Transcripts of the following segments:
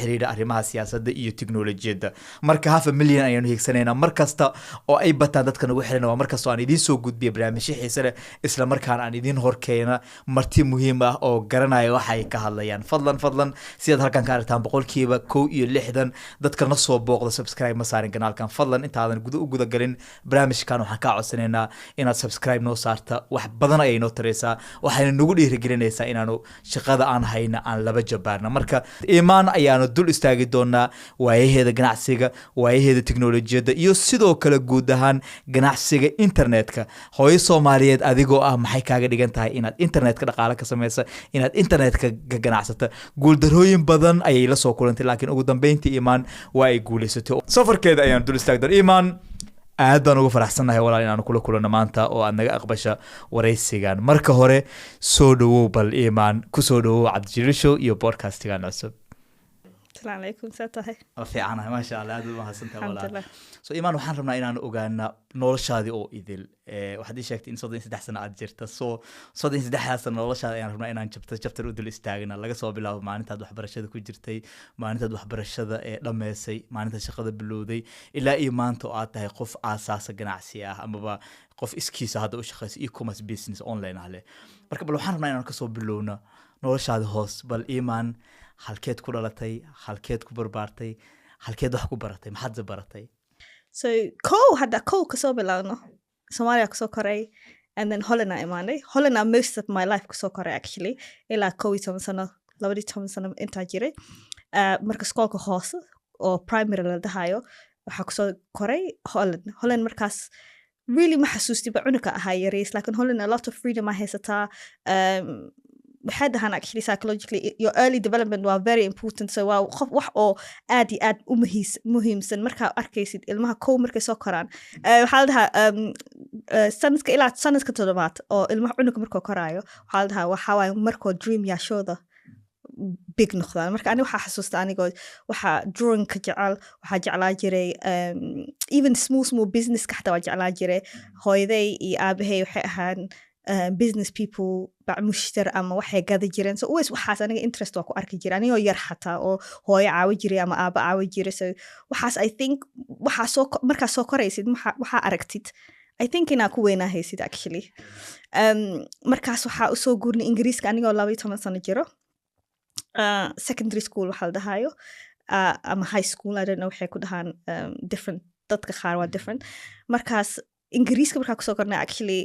xiriira arrimaha siyaasadda iyo tiknoolajiyadda marka 500,000 ayaanu hiigsanayna markasta oo ay bataan dadka nagu xirina waa markasta aan idin soo gudbiyo barnaamijyo xiiso leh isla markaan aan idin horkeena marti muhiim ah oo garanaya waxa ay ka hadlayaan fadlan sidaad halkan ka aragtaan 160 dadka na soo booqda subscribe ma saarin kanaalkan fadlan intaadan guda galin barnaamijkan waxaan ka codsanaynaa inaad subscribe noo saarta wax badan ayay noo taraysaa waxayna nagu dhiirigelinaysaa inaanu shaqada aan hayna aan laba jabaarna marka iimaan ayaanu dul istaagi doonaa waayaheeda ganacsiga waayaheeda tiknoolajiyadda iyo sidoo kale guud ahaan ganacsiga internetka hooyo Soomaaliyeed adigoo ah maxay kaaga dhigan tahay inaad internetka dhaqaale ka samaysa inaad internetka ka ganacsata guuldarooyin badan ayay la soo kulantay laakiin ugu dambeyntii iimaan waa ay guuleysatay safarkeeda ayaan dul istaagi doonaa iimaan aad baan ugu faraxsanahay walaal inaan kula kulano maanta oo aad naga aqbasha wareysigan marka hore soo dhawow bal iimaan ku soo dhawow Cabdijaliil Show iyo podcastgan cusub السلام عليكم ساتهي fiicanahay ma sha Allah aad u mahadsantahay walaal so iimaan waxaan rabnaa inaan ogaana noloshaadii oo idil waxaad ii sheegtay in 33 sano aad jirta so 33 sano noloshaada ayaan rabnaa inaan chapter u dul istaagna laga soo bilaabo maalintaad waxbarashada ku jirtay maalintaad waxbarashada ee dhameysay maalintaad shaqada bilowday ilaa iyo maanta oo aad tahay qof aasaasa ganacsi ah amaba qof iskiisa hadda u shaqeysa e-commerce business online ah leh marka bal waxaan rabnaa inaan ka soo bilowno noloshaada hoos bal iimaan halkeed ku dhalatay halkeed ku barbaartay halkeed wax ku baratay maxaad baratay so hadda kasoo bilowno Soomaaliya kasoo koray and then Holland imaanay Holland most of my life kasoo koray actually ilaa 12 sano 12 sano inta jiray marka iskoolka hoose oo primary la dhahayo waxa kasoo koray Holland markaas really ma xasuusti ba cunuga ahaa yareys laakiin Holland a lot of freedom I haysataa waxaad ahaan actually psychologically your early development was very important so wax oo aad iyo aad u muhiimsan markaa arkaysid ilmaha markay soo koraan waxaa la dhahaa sanadka ilaa sanadka toddobaad oo ilmaha cunuga markuu koraayo waxaa la dhahaa waxaa waaye markoo dream yaashooda big noqdaan marka ani waxaa xasuusta anigoo waxaa drawing ka jecel waxaa jeclaa jiray even small business ka xataa waa jeclaa jiray hooyaday iyo aabahay waxay ahaan business people bacmushtar ama waxay gada jireen so always waxaas aniga interest waa ku arki jiray anigoo yar xataa oo hooyo caawi jiray ama aaba caawi jiray so waxaas I think markaa soo koraysid waxaa aragtid I think inaa ku weynaa haysid actually markaas waxaa usoo guurnay ingiriiska anigoo 12 sano jiro secondary school waxaa la dhahayo ama high school I don't know waxay ku dhahaan different dadka qaar waa different markaas ingiriiska markaa kusoo kornay actually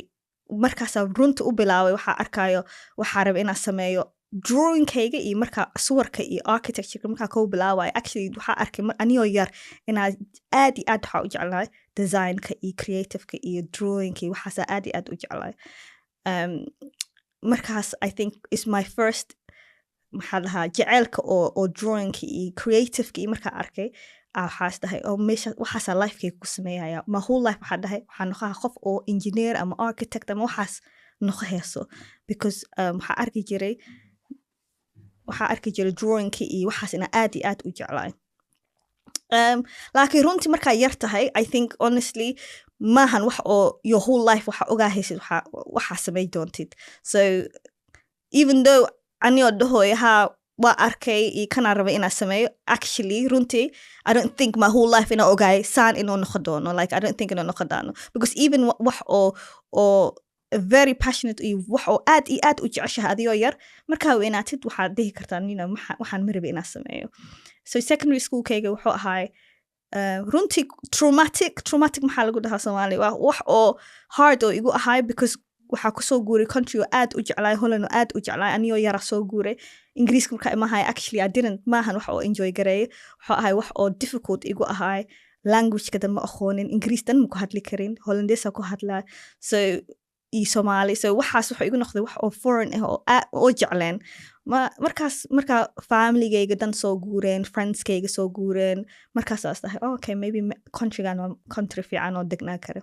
markaasaa runta u bilaabay waxaa arkayo waxaa raba inaa sameeyo drawingkayga iyo markaa suwarka iyo architecture markaa kau bilaabayo actually waxaa arkay anigoo yar inaa aad iyo aad waxaa u jeclahay designka iyo creativeka iyo drawingka iyo waxaasaa aad iyo aad u jeclahay markaas I think is my first maxaa lahaa jaceylka oo drawingka iyo creativeka iyo markaa arkay waxaas dhahay oo meesha waxaasaa lifekayga ku sameeyaya my whole life waxaa dhahay waxaa noqoha qof oo engineer ama architect ama waxaas noqo heeso because waxaa arki jiray drawingka iyo waxaas inaa aad iyo aad u jeclaay laakiin runtii markaa yar tahay I think honestly maahan wax oo your whole life waxaa ogaa haysid waxaa samay doontid so even though anigoo dhahooyahaa waa arkay iyo kanaa raba inaa sameeyo actually runtii I don't think my whole life inaa ogaay saan inuu noqon doono like I don't think inuu noqon doono because even wax oo very passionate iyo wax oo aad iyo aad u jeceshahay adigoo yar markaa weynaatid waxaad dhihi kartaa waxaan ma rabi inaa sameeyo so secondary schoolkayga wuxuu ahaay runtii traumatic maxaa lagu dhahaa Soomaali waa wax oo hard oo igu ahaay because waxaa kusoo guuray country oo aad u jeclaay Holland oo aad u jeclaay anigoo yara soo guuray ingiriiska markaa imahay actually I didn't maahan wax oo enjoy gareeyo wuxuu ahay wax oo difficult igu ahay languageka dan ma aqoonin ingiriis dan ma ku hadli karin Hollandeesa ku hadlaa so iyo Soomaali so waxaas wuxuu igu noqday wax oo foreign ah oo jecleen markaa familygayga dan soo guureen friendskayga soo guureen markaasaas dhahay okay maybe countrygan waa country fiican oo degnaa karo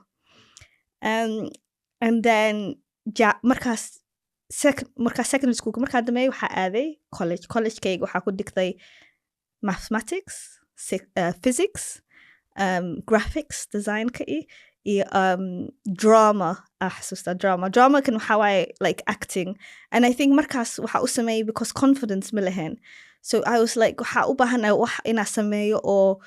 and then markaas secondary school markaa dambeeyay waxaa aaday collegekayga waxaa ku dhigtay mathematics physics graphics designka iyo drama xasuusta dramakan waxaa waaye like acting and I think markaas waxaa u sameeyay because confidence ma lahayn so I was like waxa u baahanahay wax inaan sameeyo oo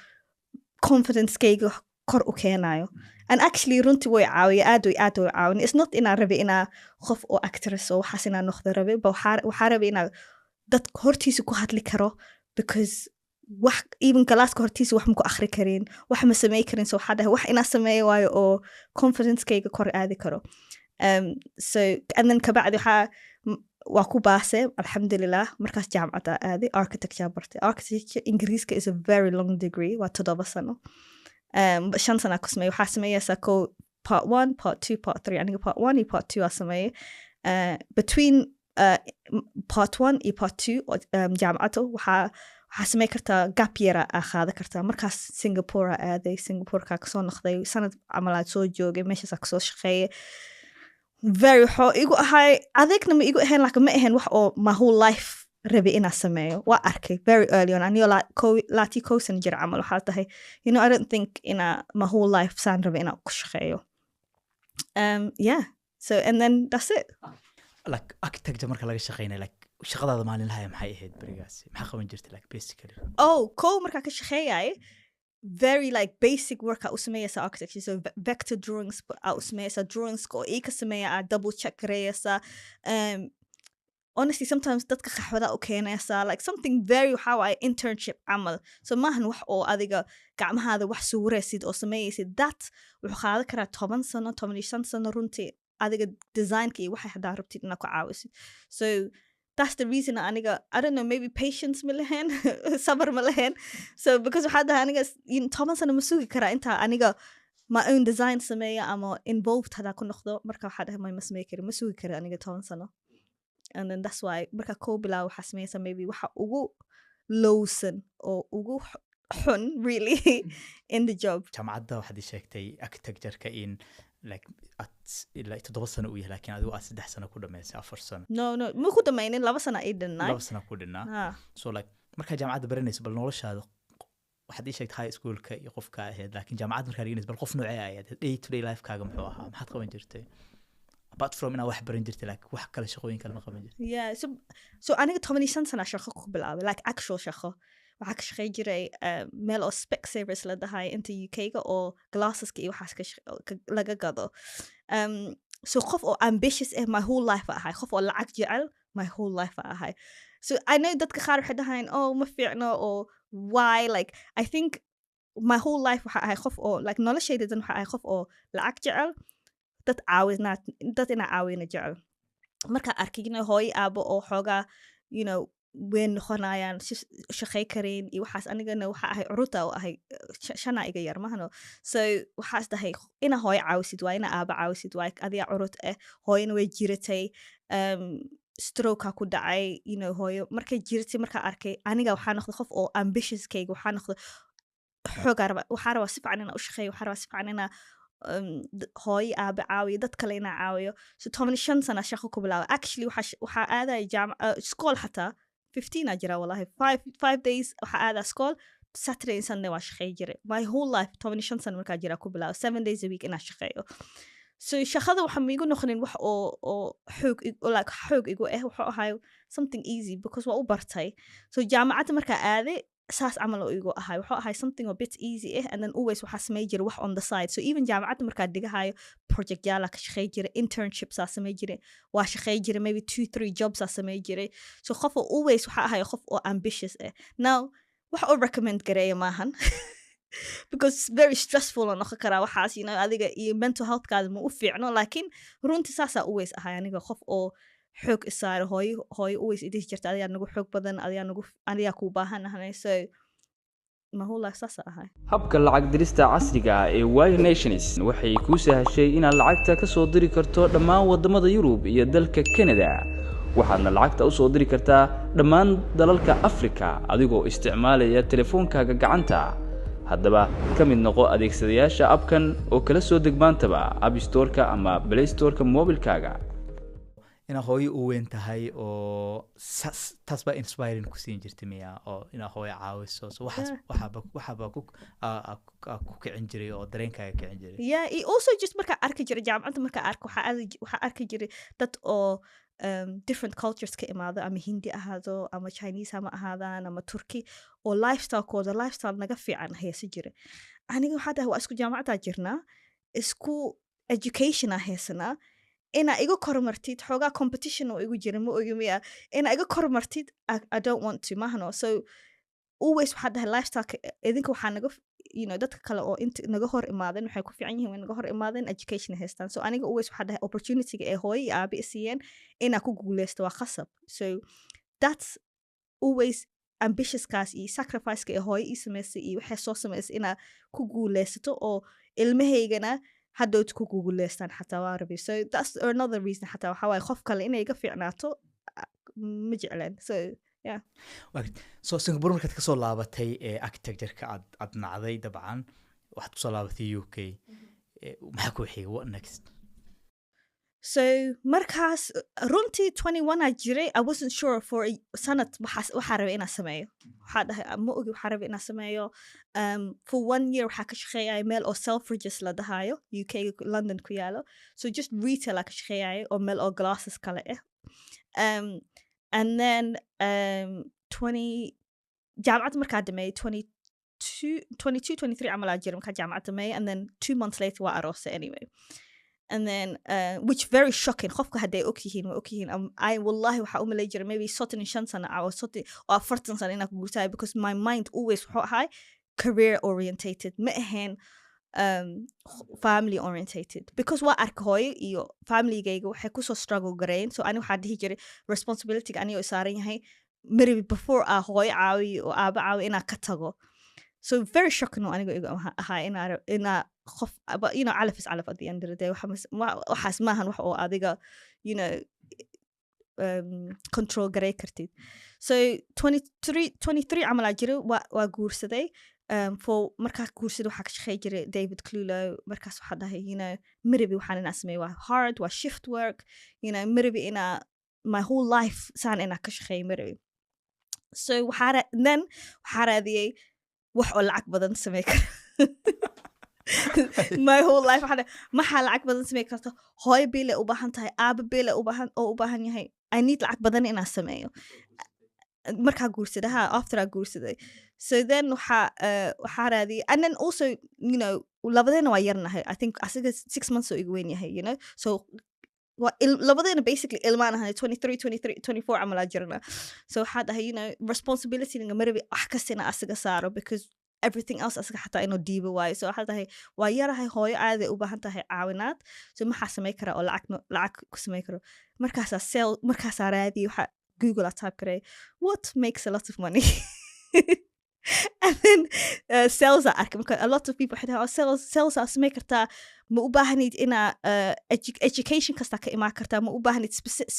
confidence-kayga kor u keenayo and actually runtii way caawiya aad way caawin it's not inaan rabi inaa qof oo actress oo waxaas inaan noqdo rabi but waxaa rabi inaa dad hortiisa ku hadli karo because wax even galaaska hortiisa wax ma ku akhri karin wax ma samey karin so waxaa dhahay wax inaa sameeyo waayo oo confidence-kayga kor aadi karo so and then kabacdi waa ku baase alxamdulilah markaas jaamacada aaday architecture bartay architecture ingiriiska is a very long degree waa 7 sano 5 sano ku sameeyay waxaa sameeyaysaa ko part 1 part 2 part 3 aniga part 1 iyo part 2 aa sameeyay between part 1 iyo part 2 jaamacada waxaa samey kartaa gap year aa qaada kartaa markaas Singapore aaday Singapore ka soo noqday sanad camalaad soo joogay meeshaas ka soo shaqeeyay very hard igu ahay adagna ma igu ahayn laakiin ma ahayn wax oo my whole life rabi inaa sameeyo waa arkay very early on aniyo laati koosan jir camal waxaa tahay you know I don't think my whole life saan rabi inaa ku shaqeeyo yeah so and then that's it like architecture marka laga shaqeynay like shaqadaada maalinlaha maxay ahayd barigaas maxaa qaban jirtay like basically marka ka shaqeeyay very like basic work out sameeyasa architecture so vector drawings out sameeyasa drawings oo ii ka sameeya double check gareeyasa honestly sometimes dadka qaxwada u keenaysa like something very how I internship amal so maahan wax oo adiga gacmahaada wax suuraysid oo sameeyaysid that wuxuu qaadan karaa 10 sano 15 sano runtii adiga designka iyo waxa hadaa rabtid inaad ku caawisid so that's the reason aniga I don't know maybe patience malahan sabar malahan so because waxaa aniga 10 sano ma sugi karaa inta aniga my own design sameeya ama involved hada ku noqdo marka waxaa dhahay ma sameey karin ma sugi karaa aniga 10 sano and then that's why marka ko bilaa waxaa sameeysa maybe waxa ugu lowsan oo ugu xun really in the job jaamacadda waxaad sheegtay architecture-ka in like at 7 sano u yahay laakiin adigu 3 sano ku dhameysay 4 sano no ma ku dhameeynin 2 sano ay dhanay 2 sano ku dhanaa so like marka jaamacadda baranayso bal noloshaada waxaad sheegtay high school-ka iyo qofka ahayd laakiin jaamacadda marka dhiganayso bal qof noocee ahayd day to day life-kaaga muxuu ahaa maxaad qaban jirtay apart from inaa wax baran jirtay like wax kale shaqooyin kale ma qaban jirtay yeah so aniga 15 sano shaqo ku bilaabay like actual shaqo waxaa ka shaqey jiray meel oo spec savers la dhahay inta UK-ga oo glasseska iyo waxaas laga gado so qof oo ambitious my whole life ahay qof oo lacag jecel my whole life ahay so I know dadka qaar waxay dhahayn ma fiicno oo why like I think my whole life waxa ahay qof oo like noloshayda waxa ahay qof oo lacag jecel dad ina caawina jecel marka arkayna hooy aabo oo xoogaa you know ween noqonayaan shaqay kareen iyo waxaas anigana waxa ahay curuta oo ahay shana iga yar mahano so waxaas dahay ina hooy caawisid waa ina aaba caawisid waa adiga curut hooyna way jiratay stroke ku dhacay you know hooyo markay jiratay marka arkay aniga waxaa noqday qof oo ambitious kayga waxaa noqday xoogaa waxaa rabaa si fiican inaa u shaqeeyo waxaa rabaa si fiican inaa hooy aaba caawiyo dad kale inaa caawiyo so 15 sana shaqo ku bilaabay actually waxaa aaday school xataa 15 jira wallahi 5 days waxaa aadaa school Saturday and Sunday waa shaqeey jiray my whole life 15 sana markaa jira ku bilaabay 7 days a week inaa shaqeeyo so shaqada waxa miigu noqonin wax oo xoog igu wuxuu ahay something easy because waa u bartay so jaamacadda markaa aaday saas camal oo igu ahay wuxuu ahay something a bit easy and then always waxaa samey jiray wax on the side so even jaamacadda markaa dhigahayo project yaala ka shaqey jiray internships aa samey jiray waa shaqey jiray maybe 2-3 jobs aa samey jiray so qof oo always waxaa ahay qof oo ambitious now wax oo recommend gareeya maahan because very stressful oo noqon karaa waxaas you know adiga iyo mental health-kaada ma u fiicno laakiin runtii saasaa always ahay aniga qof oo xoog isaar hooyo always idis jirta adiga nagu xoog badan adiga ku baahanahay so ma whole life saasa ahay habka lacag dirista casriga ah ee Wire Nations waxay ku sahashay inaad lacagta ka soo diri karto dhammaan wadamada Yurub iyo dalka Canada waxaadna lacagta u soo diri kartaa dhammaan dalalka Afrika adigoo isticmaalaya telefoonkaaga gacanta haddaba ka mid noqo adeegsadayaasha abkan oo kala soo degmaantaba App Store-ka ama Play Store-ka mobilkaaga ina hooyo u weyn tahay oo taas baa inspiring ku siin jirtay miya oo ina hooyo caawiso so waxaaba ku kicin jiray oo dareenkaaga kicin jiray yeah also just marka arki jiray jaamacadda marka arko waxa arki jiray dad oo different cultures ka imaado ama hindi ahaado ama Chinese hama ahaadaan ama Turkey oo lifestyle naga fiican heesa jira aniga waxaa tahay waa isku jaamacada jirnaa isku education heesanaa ina iga kormartid xoogaa competition oo igu jira ma ogi miya ina iga kormartid I don't want to mahano so always waxaa tahay lifestyle idinka waxaa naga dadka kale oo inta naga hor imaadeen waxay ku fiican yihiin naga hor imaadeen education haystaan so aniga always waxaa tahay opportunity-ga ee hooyo iyo aabe siiyeen inaa ku guuleysto waa khasab so that's always ambitiouskaas iyo sacrifice-ka ee hooyo ii samaysay iyo waxay soo samaysay inaa ku guuleysato oo ilmahaygana hadhowt ku guuleystaan xataa waa rabi so that's another reason xataa waxaa waaye qof kale inay iga fiicnaato ma jecleen so yeah so Singapore markaad kasoo laabatay architecture-ka aad nacday dabcan waxaad kusoo laabatay UK maxaa ku xigay what next so markaas runtii 21 aa jiray I wasn't sure for sanad waxaa rabay inaa sameeyo waxaa dhahay ma ogi waxaa rabay inaa sameeyo for 1 year waxaa ka shaqeeyay meel oo Selfridges la dhahayo UK London ku yaalo so just retail aa ka shaqeeyay oo meel oo glasses kale and then 20 jaamacad markaa dhameeyay 22-23 camal aa jiray markaa jaamacad dhameeyay and then 2 months later waa aroosay anyway and then which very shocking qofka hadday ogyihiin waa ogyihiin I wallahi waxaa u malay jiray maybe 35 sano oo 40 sano inaa ku guurtaay because my mind always wuxuu ahay career orientated ma ahayn family orientated because waa arka hooyo iyo familygayga waxay kusoo struggle gareyn so ani waxaa dhihi jiray responsibility-ga anigoo saaran yahay maybe before aa hooyo caawiyo oo aaba caawiyo inaa ka tago so very shocking oo aniga igu ahaa inaa qof calaf is calaf at the end of the day waxaas maahan wax oo adiga control garay kartid so 23 camal aa jiray waa guursaday for markaa guursaday waxaa ka shaqeey jiray David Clulow markaas waxaa dhahay mirabi waxaan inaa sameey waa hard waa shift work mirabi inaa my whole life saan inaa ka shaqeey mirabi so then waxaa raadiyey wax oo lacag badan samey kara my whole life maxaa lacag badan samey karta hooyo bile u baahan tahay aaba bile u baahan yahay I need lacag badan inaa sameeyo markaa guursaday after aa guursaday so then waxaa raadiyay and then also labadeena waa yarnahay I think asiga 6 months oo igu weyn yahay so labadeena basically ilmaan ahanay 23-24 camal aa jirna so waxaa dhahay responsibility-ga marabi wax kastina asiga saaro because everything else asiga xataa inuu diibo waayo so waxaa dhahay waa yarahay hooyo aaday u baahan tahay caawinaad so maxaa samey karaa oo lacag ku samey karo markaasaa raadiyay waxaa Google aa type karay what makes a lot of money and then sales aa arkay marka a lot of people waxay dhahay sales aa samey kartaa ma u baahanid inaa education kasta ka imaan kartaa ma u baahanid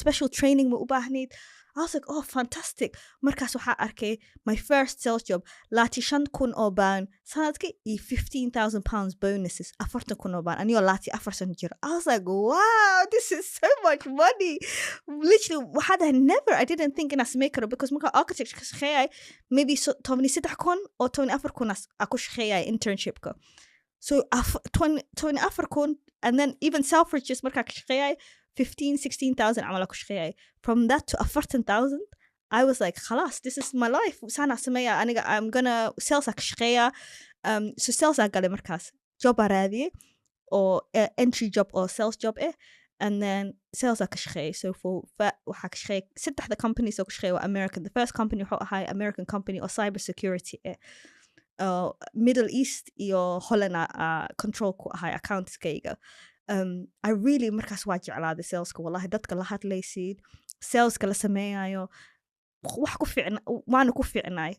special training ma u baahanid I was like oh fantastic markaas waxaa arkay my first sales job laati 5,000 oo baan sanadkii iyo 15,000 pounds bonuses 40,000 oo baan anigoo laati 4 sano jiro I was like wow this is so much money literally waxaa dhahay never I didn't think inaa samey karo because markaa architecture ka shaqeeyay maybe 13,000 oo 14,000 aa ku shaqeeyay internshipka so 24,000 and then even Selfridges markaa ka shaqeeyay 15,000-16,000 camal ku shaqeeyay from that to 40,000 I was like khalas this is my life sana sameeya aniga I'm gonna sales ka shaqeeya so sales galay markaas job raadiyay oo entry job oo sales job and then sales ka shaqeeyay so for waxa ka shaqeeyay saddexda companies oo ka shaqeeyay waa American the first company wuxuu ahaa American company oo cyber security Middle East iyo Holland control ku ahaa accountskayga I really markaas waa jeclaaday saleska wallahi dadka la hadlaysid saleska la sameeyayo wax ku fiicna waana ku fiicnay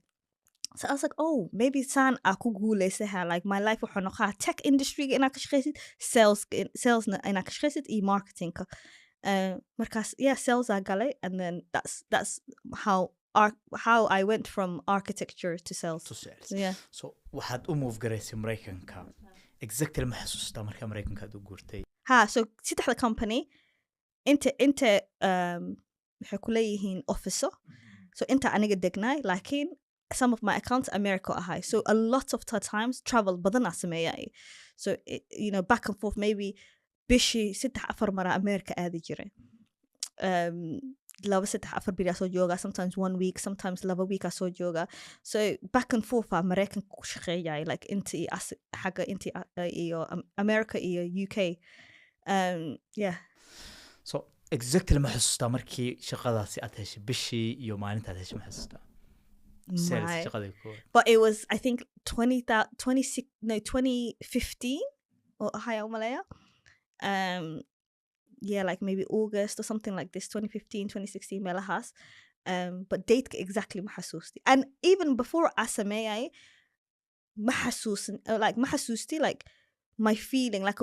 so I was like oh maybe saan aa ku guuleysaha like my life wuxuu noqaa tech industry inaa ka shaqeysid sales inaa ka shaqeysid iyo marketingka markaas yeah sales aa galay and then that's how I went from architecture to sales yeah so waxaad u move garaysay Mareykanka exactly ma xasuustaa markaa Mareykanka aad u guurtay so saddexda company inta waxay ku leeyihiin office so inta aniga degnay laakiin some of my accounts America ahay so a lot of times travel badan aa sameeyay so back and forth maybe bishii 3-4 mara America aadi jiray laba saddex afar beri aa soo jooga, sometimes 1 week, sometimes laba week aa soo jooga. So back and forth aa Mareykanka ku shaqeeyay, like inta iyo xagga inta iyo America iyo UK. Yeah. So exactly ma xasuustaa markii shaqadaasi aad heshay bishii iyo maalinta aad heshay ma xasuustaa? Sales My- shaqadii koowaad. But it was, I think, 2015 or higher Malaya. Yeah, like maybe August or something like this, 2015, 2016 Melahas. But date exactly mahasusti. And even before Asamei, mahasusti, like my feeling, like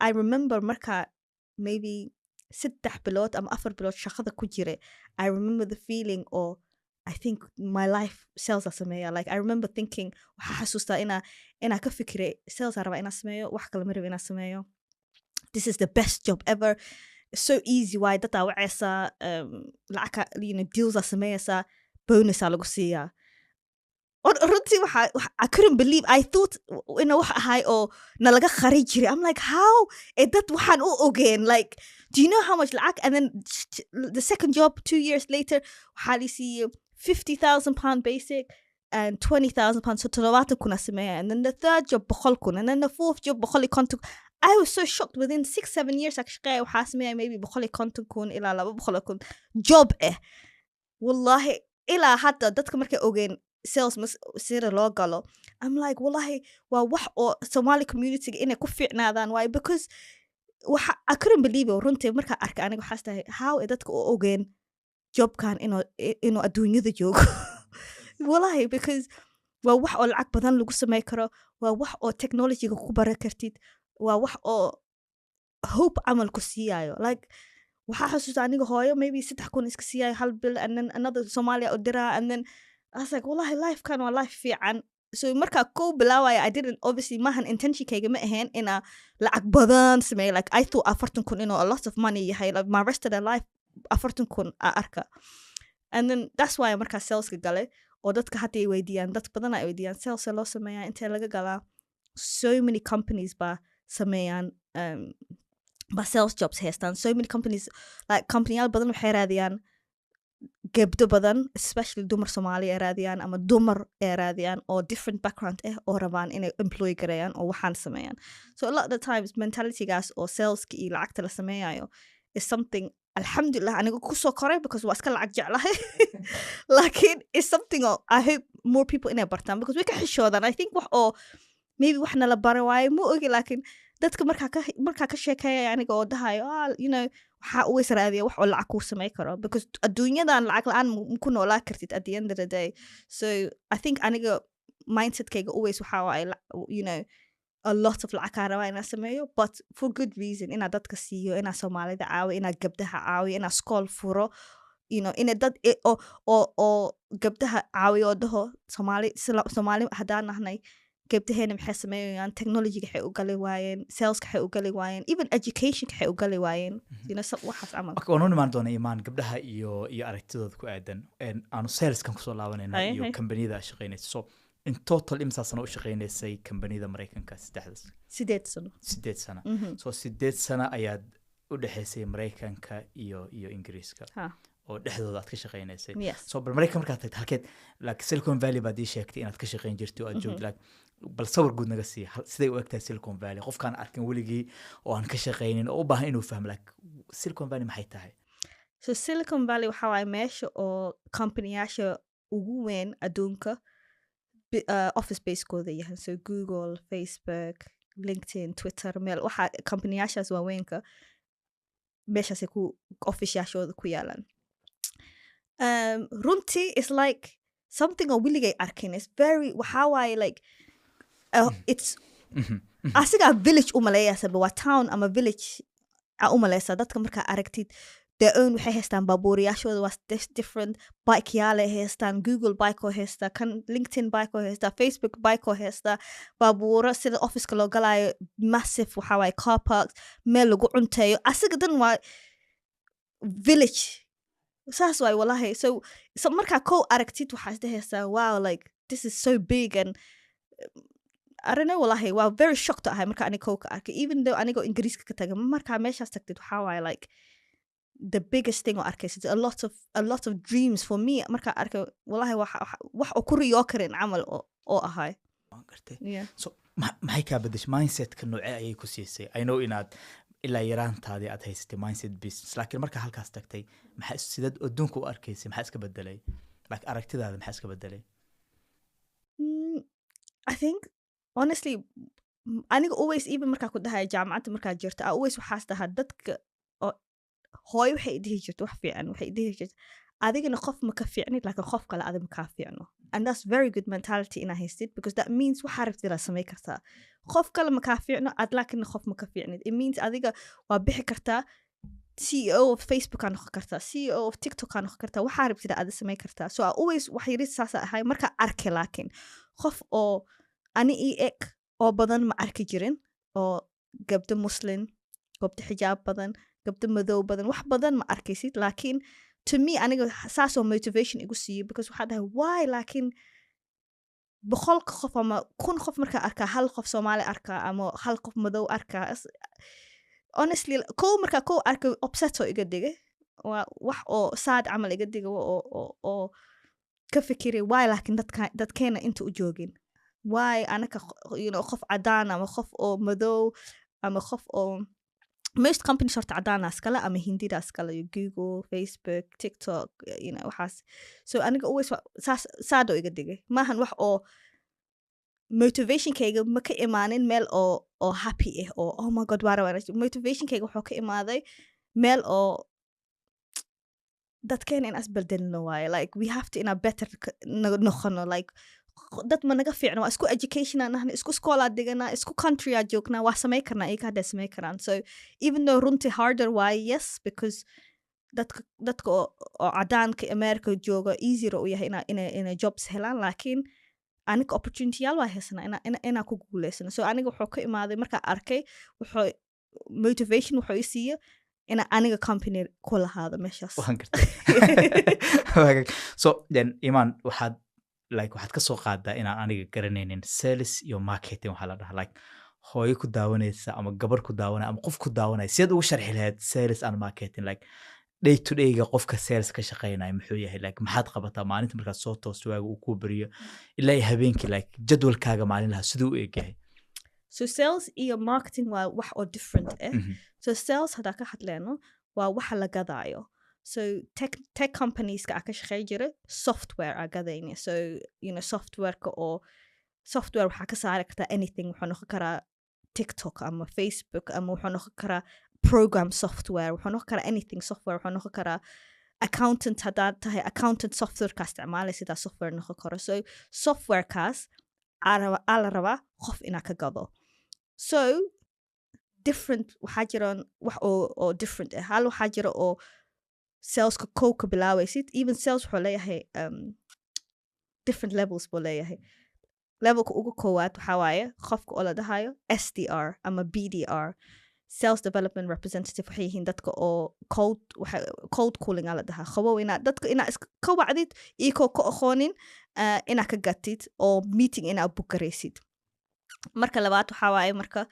I remember marka maybe sittah bilot am afar bilot shaqada ku jire. I remember the feeling, or I think my life sales Asamei. Like I remember thinking, hasusta ina ka fikire sales araba ina sameeyo, wax kale ma rabo ina sameeyo. This is the best job ever. It's so easy. Why that I like deals are sameysa, bonus lagu siiya. I couldn't believe. I thought high or nalaga khari jiri. I'm like, how? That waxan u again. Like, do you know how much like? And then the second job 2 years later, hali see £50,000 basic and £20,000 so talawata kuna sameya. And then the third job bokhol kun, and then the fourth job bokholi kontu. I was so shocked. Within 6-7 years actually وحاسمي maybe بخلي كنت كون إلى لا بخلي كون job والله إلى حتى دتك مركي أوجين sales مس سير لو قالوا. I'm like والله وح Somali community إنه كفينا ذان why because I couldn't believe it. ورنتي مركا أرك أنا وحاسته how دتك أوجين job كان إنه أدوني ذا job والله because وح العق بدن لو قصة ما يكره وح technology كوبرة كرتيد وح hope عمل كسيايو like وحاسس aniga hooyo maybe 6 kun iska siiyay hal bil and then another Somalia udira and then I was like wallahi life kan waa life fiican. So marka ko bilaaway I didn't obviously mahan intention kayga ma ahayn ina lacag badan sameey. Like I thought 40 kun a lot of money yahay like my rest of the life 40 kun arka. And then that's why marka sales ka galay oo dadka haday weydiiyaan dad badan ay weydiiyaan sales loo sameeyaa inta laga galaa. So many companies ba sameeyaan ba sales jobs haystaan. So many companies like companyal badan waxay raadiyaan gabdho badan, especially dumar Somali ay raadiyaan ama dumar ay raadiyaan oo different background oo rabaan inay employ gareeyaan oo waxaan sameeyaan. So a lot of the times mentality gaas oo sales ki lacagta la sameeyayo is something alhamdulillah aniga ku soo koray because waa iska lacag jeclahay. Lakin is something I hope more people inay bartaan because we ka xishoodan. I think wax oo maybe waxna la baro waayo ma ogi laakiin dadka markaa ka sheekeeya aniga oo dhahayo you know waxaa uweys raadiya wax oo lacag kuu samey karo because adduunyadan lacag la-aan ku noolaa kartid at the end of the day. So I think aniga mindsetkayga uweys waxaa waaye you know a lot of lacag kaa rabaa inaa sameeyo but for good reason inaa dadka siiyo inaa Soomaalida caawiyo inaa gabdaha caawiyo inaa school furo you know ina dad oo gabdaha caawiyo oo dhaho Soomaali haddaan nahnay gabdhaheena maxay sameeyaan technology waxay u gali waayeen sales waxay u gali waayeen even education waxay u gali waayeen you know waxaas amal okay waan imaan doonaa imaan gabdhaha iyo aragtidooda ku aadan aanu sales kan kusoo laabanayna iyo kambaniyada shaqeynaysa. So in total imsa sano u shaqeynaysay kambaniyada Mareykanka 8 sano. So 8 sano ayaad u dhaxaysay Mareykanka iyo Ingiriiska oo dhexdooda aad ka shaqeynaysay. So bal Mareykanka markaad tagtay halkeed like Silicon Valley baad ii sheegtay inaad ka shaqeyn jirtay oo aad joogtay like bal sawir guud naga sii siday u egtahay Silicon Valley qofkaan arkin weligii oo aan ka shaqeynin oo u baahan inuu fahmo like Silicon Valley maxay tahay. So Silicon Valley waxa waay meesha oo company-yaasha ugu weyn adduunka office base-kooda yahay. So Google, Facebook, LinkedIn, Twitter, mail waxa company-yaashaas waaweynka meeshaasay ku office-yaashooda ku yaalaan. Runtii is like something oo weligay arkin. It's very waxa waay like it's asiga village umaleeyasa waa town ama village umaleysa dadka markaa aragtid their own waxay haystaan baabuuriyaashooda waa different bike yaale haystaan Google bike oo haysta kan LinkedIn bike oo haysta Facebook bike oo haysta baabuura sida office-ka loo galaayo massive waxa waay car parks meel lagu cunteeyo asiga dan waa village saas waay wallahi. So markaa ko aragtid waxaa isdhahaysaa wow like this is so big and I don't know wallahi wow very shocked ahay marka aniga ko ka arkay even though aniga Ingiriiska ka tagay marka meeshaas tagtid waxaa waay like the biggest thing oo arkaysid a lot of dreams for me markaa arkay wallahi wax oo ku riyoo karin camal oo ahay waan gartay yeah so maxay kaa bedeshay mindsetka noocee ayay ku siisay I know inaad ilaa yaraantaadii aad haysatay mindset business laakiin markaa halkaas tagtay maxaa sidaad adduunka u arkaysay maxaa iska bedelay like aragtidaada maxaa iska bedelay I think honestly aniga always even markaa ku dhahay jaamacadda markaa jirta I always waxaas dhahaa dadka hooyo waxay dhihi jirta wax fiican waxay dhihi jirta adigana qof ma ka fiicnid laakiin qof kale adiga ma kaa fiicno and that's very good mentality in a haystid because that means waxaa rabtid inaad samay kartaa qof kale ma kaa fiicno aad laakiin qof ma ka fiicnid it means adiga waa bixi kartaa CEO of Facebook aan noqon kartaa CEO of TikTok aan noqon kartaa waxaa rabtid aad samay kartaa so I always waxay yiri saas ahay markaa arkay laakiin qof oo ani eg oo badan ma arki jirin oo gabdho muslim gabdho xijaab badan gabdho madow badan wax badan ma arkaysid laakiin to me aniga saasoo motivation igu siiyo because waxaa dhahay why laakiin boqolka qof ama 1,000 qof markaa arkaa hal qof Soomaali arkaa ama hal qof madow arkaa honestly markaa arka obseto iga dhigay wax oo saad camal iga dhigay oo ka fikiray why laakiin dadkeena inta u joogin why anaka qof cadaan ama qof oo madow ama qof oo most companies horta cadaanaas kale ama hindidaas kale Google Facebook TikTok waxaas so aniga always saado iga dhigay maahan wax oo motivationkayga ma ka imaanin meel oo happy oo oh my god waara motivationkayga wuxuu ka imaaday meel oo dadkeena in asbaldelno waaye like we have to in a better noqono like dad ma naga fiicno waa isku education aan nahna isku school aad dhiganaa isku country aad joognaa waa samay karnaa iyaga hadday samay karaan so even though runtii harder waaye yes because dadka oo cadaanka America jooga easier u yahay inay jobs helaan laakiin aniga opportunityyaal waa haysanaa inaa ku guulaysano so aniga wuxuu ka imaaday markaa arkay wuxuu motivation wuxuu i siiyo ina aniga company ku lahaado meeshaas waan gartay so then Iman waxaad ka soo qaadaa inaan aniga garanaynin sales iyo marketing waxaa la dhahaa like hooyo ku daawanaysa ama gabar ku daawanaya ama qof ku daawanaya sidaad ugu sharxi lahayd sales and marketing like day to day-ga qofka sales ka shaqeynaya muxuu yahay like maxaad qabataa maalinta markaad soo toosto waaga uu ku bariyo ilaa habeenkii like jadwalkaaga maalinlaha siduu u egyahay so sales iyo marketing waa wax oo different so sales hadaa ka hadleyno waa waxa la gadaayo so tech companies ka ka shaqeey jira software aa gadayna so software-ka oo software waxaa ka saari kartaa anything wuxuu noqon karaa TikTok ama Facebook ama wuxuu noqon karaa program software wuxuu noqon karaa anything software wuxuu noqon karaa accountant hadaa tahay accountant software ka isticmaalay sidaa software noqon karo so software-kaas aa la rabaa qof inaa ka gado so different waxaa jiraan wax oo different hal waxaa jira oo saleska ka bilaawaysid even sales wuxuu leeyahay different levels buu leeyahay levelka ugu koowaad waxaa waaye qofka oo la dhahayo SDR ama BDR sales development representative waxay yihiin dadka oo cold calling aa la dhahaa qabow dadka inaa iska wacdid iyakoo ka aqoonin inaa ka gatid oo meeting inaa bukaraysid marka labaad waxaa waaye marka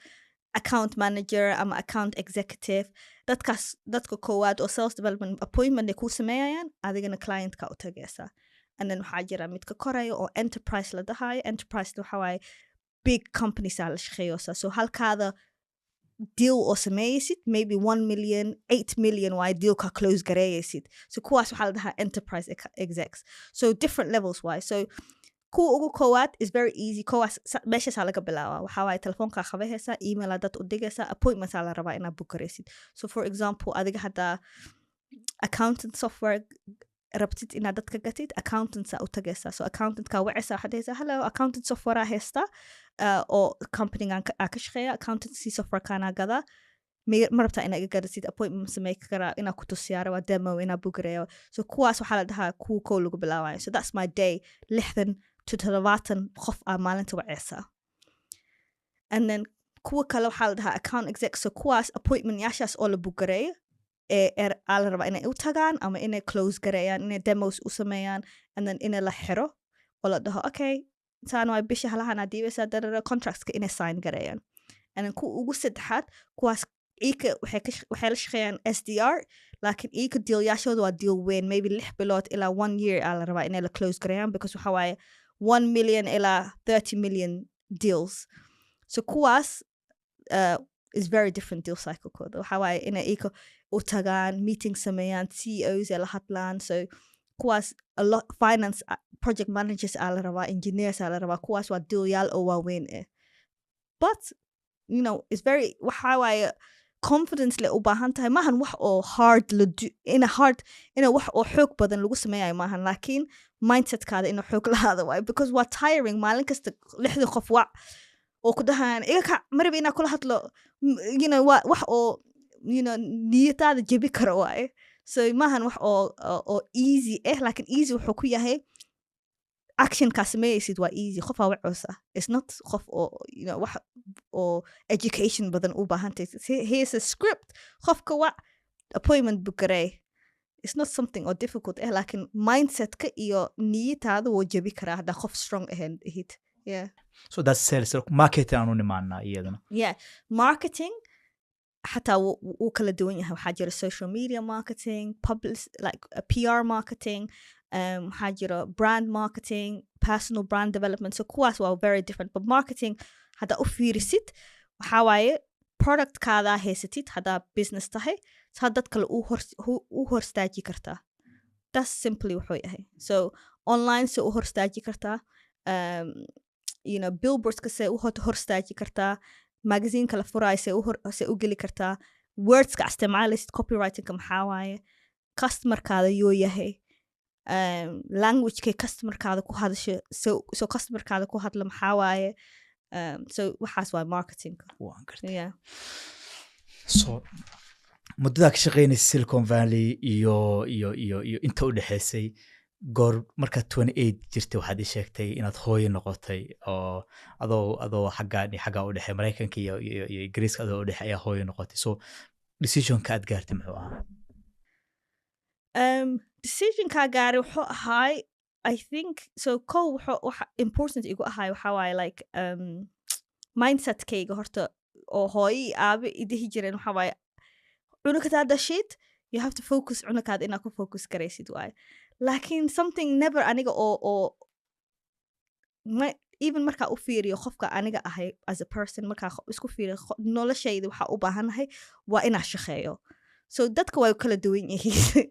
account manager ama account executive dadka koowaad oo sales development appointment ay kuu sameeyayaan adigana clientka u tagaysaa and then waxaa jira midka koraya oo enterprise la dhahayo enterprise waxaa waaye big companies aa la shaqeeyoosa so halkaada deal oo sameeyaysid maybe 1 million 8 million waaye dealka close gareeyaysid so kuwaas waxaa la dhahaa enterprise execs so different levels waaye so kuwa ugu koowaad is very easy kuwaas meeshaasaa laga bilaabaa waxaa waaye telefoonkaa qabahaysaa email dad u digaysaa appointmentsaa la rabaa inaad bukaraysid so for example adiga haddaa accountant software rabtid inaad dadka gatid accountantsaa u tagaysaa so accountantkaa wacaysaa waxaad haysaa hello accountant software aa haystaa oo companygan aa ka shaqeeya accountancy softwarekaanaa gadaa ma rabtaa inaa iga gadasid appointment samey karaa inaa ku tusiyaara waa demo inaa bugareeya so kuwaas waxaa la dhahaa kuwa kow lagu bilaabayo so that's my day 60 to 70 qof aa maalinta wacaysaa and then kuwa kale waxaa la dhahaa account exec so kuwaas appointment yaashaas oo la bugareeyo aa la rabaa inay u tagaan ama inay close gareeyaan inay demos u sameeyaan and then inay la xiro oo la dhaho okay saan waa bisha halahan aad diibaysaa darara contractska inay sign gareeyaan and then kuwa ugu saddexaad kuwaas إيكا waxay la shaqeeyaan SDR laakiin iika dealyaashooda waa deal weyn maybe 6 bilood ilaa 1 year aa la rabaa inay la close gareeyaan because waxa waaye 1 million ilaa 30 million deals so kuwaas is very different deal cycle-kooda waxa waaye inay iika u tagaan meeting sameeyaan CEOs ee la hadlaan so kuwaas a lot finance project managers aa la rabaa engineers aa la rabaa kuwaas waa dealyaal oo waaweyn but you know it's very waxa waaye confidence le u baahan tahay maahan wax oo hard ina wax oo xoog badan lagu sameeyayo maahan laakiin mindsetkaada inuu xoog lahaada waayo because waa tiring maalin kasta 6 qof wac oo ku dhahaan iga kac maraba inaa kula hadlo you know wax oo you know niyadaada jebi kara waaye so maahan wax oo easy laakiin easy wuxuu ku yahay action ka sameeysid waa easy qof aa wacoosa it's not qof oo you know wax oo education badan u baahan tahay here's a script qofka wa appointment book garay it's not something or difficult laakiin mindset ka iyo niyadaada wuu jebi karaa hadda qof strong ahayd yeah so that's sales marketing aanu nimaana iyadana yeah marketing حتى وكلا دوين حاجة social media marketing like PR marketing حاجة brand marketing personal brand development so كواس were very different but marketing هذا أفيرسيت وحواي product كذا هيستيت هذا business تهي هذا كله هورستاجي كرتا that's simply وحوي هي so online so هورستاجي كرتا you know billboards كسي هورستاجي كرتا magazine kala furay se u geli kartaa words ka isticmaalaysid copywriting ka maxaa waaye customerkaada yoo yahay language kay customerkaada ku hadasho so customerkaada ku hadla maxaa waaye so waxaas waa marketing waan gartay so muddada ka shaqeynaysa Silicon Valley iyo inta u dhaxaysay goor marka 28 jirtay waxaad sheegtay inaad hooyo noqotay oo adoo xagga u dhaxay Mareykanka iyo Ingiriiska adoo u dhaxay ayaa hooyo noqotay so decision ka aad gaartay muxuu ahaa decision ka gaaray wuxuu ahaa I think so waxa important igu ahaa waxa waaye like mindset kayga horta oo hooyo aabe idihi jireen waxa waaye cunugta dhashid you have to focus cunugkaada inaad ku focus garaysid waaye laakiin something never aniga oo even markaa u fiiriyo qofka aniga ahay as a person markaa isku fiiriyo noloshayda waxaa u baahanahay waa inaa shaqeeyo so dadka way kala duwan yihiin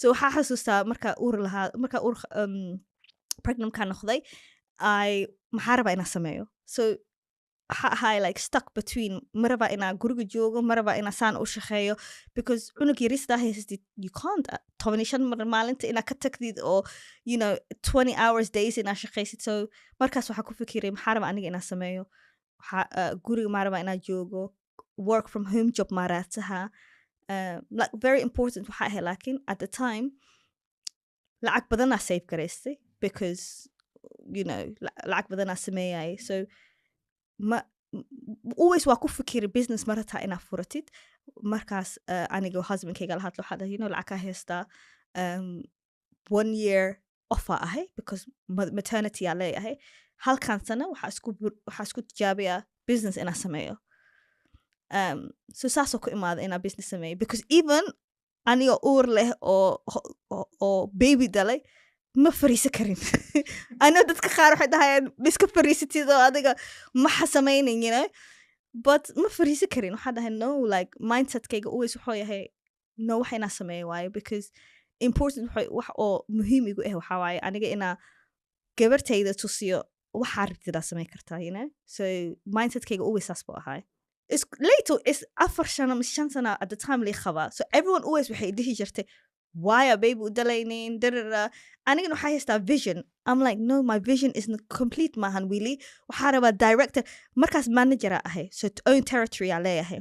so waxaa xasuustaa markaa uur pregnant kaa noqday maxaa rabaa inaa sameeyo so waxaa ahay like stuck between maraba inaa guriga joogo maraba inaa saan u shaqeeyo because cunug yaristaa haysatid you can't 15 mar maalinta inaa ka tagtid oo you know 20 hours days inaa shaqaysid so markaas waxaa ku fikiray maxaa raba aniga inaa sameeyo guriga maa raba inaa joogo work from home job maa raadsaha like very important waxaa ahay laakiin at the time lacag badanaa save garaystay because you know lacag badanaa sameeyay so always waa ku fikiri business marata inaa furatid markaas aniga husbandkayga la hadlo waxaa dhahay you know lacag ka haystaa 1 year offer ahay because maternity aa leeyahay halkan sano waxaa isku tijaabiyaa business inaa sameeyo so saasoo ku imaada inaa business sameeyo because even aniga uur leh oo baby dhalay ma fariisa karin ana dadka qaar waxay dhahayaan iska fariisatid oo adiga ma samaynin you know but ma fariisa karin waxaa dhahay no like mindsetkayga always wuxuu yahay no wax inaa sameeyo waayo because important wax oo muhiim igu waxaa waaye aniga inaa gabartayda tusiyo waxaa rabtidaa samay kartaa you know so mindsetkayga always saas buu ahaay later is 4 sano mise 5 sano at the time lii qabaa so everyone always waxay dhihi jirtay why are baby udalaynin anigana waxaa haystaa vision I'm like no my vision is not complete maahan really waxaa rabaa director markaas managera ahay so own territory aa leeyahay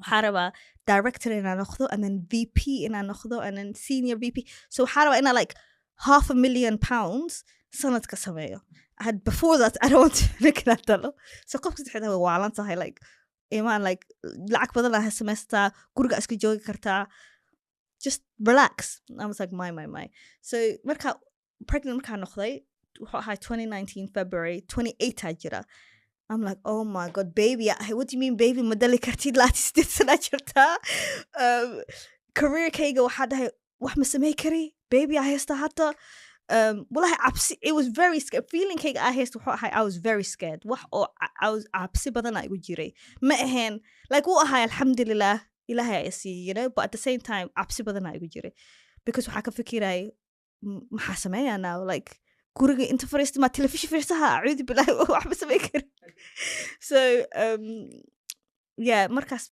waxaa rabaa director inaa noqdo and then VP inaa noqdo and then senior VP so waxaa rabaa inaa like £500,000 sanadka sameeyo before that I don't want to look at that so qofka saxda way waalan tahay like imaan like lacag badan ah samaystaa guriga iska joogi kartaa just relax I was like my so marka pregnant marka noqday wuxuu ahaa 2019 February 28 jira I'm like, oh my god, baby. What do you mean, baby? Madali kartid latis sana jirta. Career kayga waxaa dhahay wax ma samay kari. Baby, I haysta hata. Wallahi cabsi. It was very scared. Feeling kayga I haysta wuxuu ahay, I was very scared. Wax oo I was cabsi badan igu jiray. Ma ahayn. Like wuu ahay, alhamdulillah. Ilahay ay siiyey, you know. But at the same time, cabsi badan igu jiray. Because waxaa ka fikiray, maxaa sameeyaa now? Like, guriga inta fariista ma television fariistaha acuudi bilahi wax ma samay kari. So yeah, markaas